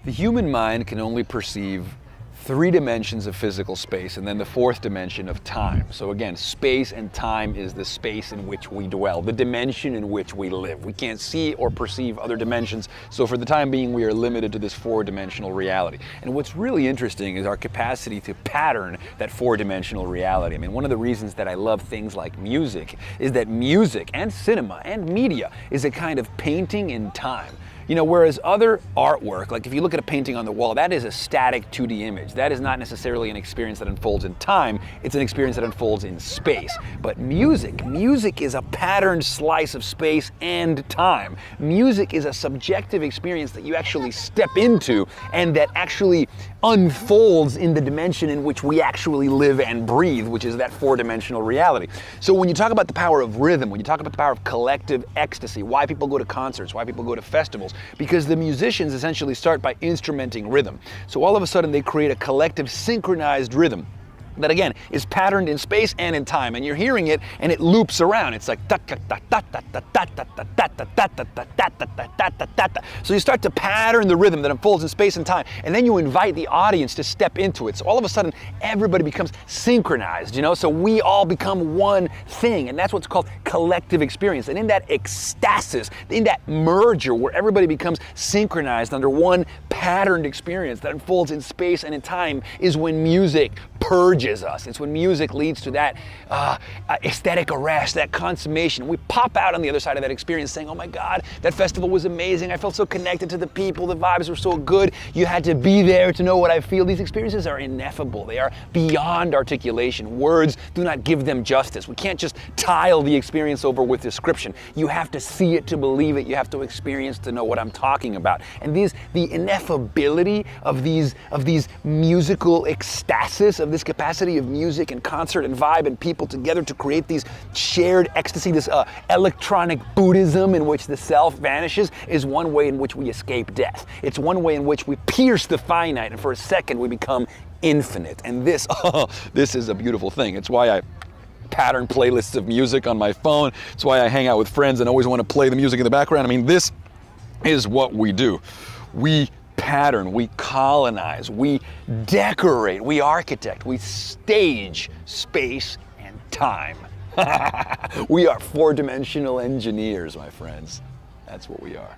The human mind can only perceive 3 dimensions of physical space and then the 4th dimension of time. So again, space and time is the space in which we dwell, the dimension in which we live. We can't see or perceive other dimensions, so for the time being we are limited to this 4-dimensional reality. And what's really interesting is our capacity to pattern that 4-dimensional reality. I mean, one of the reasons that I love things like music is that music and cinema and media is a kind of painting in time. You know, whereas other artwork, like if you look at a painting on the wall, that is a static 2D image. That is not necessarily an experience that unfolds in time, it's an experience that unfolds in space. But music is a patterned slice of space and time. Music is a subjective experience that you actually step into and that actually unfolds in the dimension in which we actually live and breathe, which is that 4-dimensional reality. So when you talk about the power of rhythm, when you talk about the power of collective ecstasy, why people go to concerts, why people go to festivals, because the musicians essentially start by instrumenting rhythm. So all of a sudden they create a collective synchronized rhythm that again is patterned in space and in time, and you're hearing it and it loops around. It's like so you start to pattern the rhythm that unfolds in space and time, and then you invite the audience to step into it. So all of a sudden everybody becomes synchronized, you know, so we all become one thing, and that's what's called collective experience. And in that ecstasis, in that merger where everybody becomes synchronized under one patterned experience that unfolds in space and in time is when music purges us. It's when music leads to that aesthetic arrest, that consummation. We pop out on the other side of that experience saying, oh my God, that festival was amazing. I felt so connected to the people. The vibes were so good. You had to be there to know what I feel. These experiences are ineffable. They are beyond articulation. Words do not give them justice. We can't just tile the experience over with description. You have to see it to believe it. You have to experience to know what I'm talking about. And the ineffability of these musical ecstasis, of this capacity of music and concert and vibe and people together to create these shared ecstasy, this electronic Buddhism in which the self vanishes, is one way in which we escape death. It's one way in which we pierce the finite, and for a second we become infinite. And this is a beautiful thing. It's why I pattern playlists of music on my phone. It's why I hang out with friends and always want to play the music in the background. I mean, this is what we do. We pattern, we colonize, we decorate, we architect, we stage space and time. We are 4-dimensional engineers, my friends. That's what we are.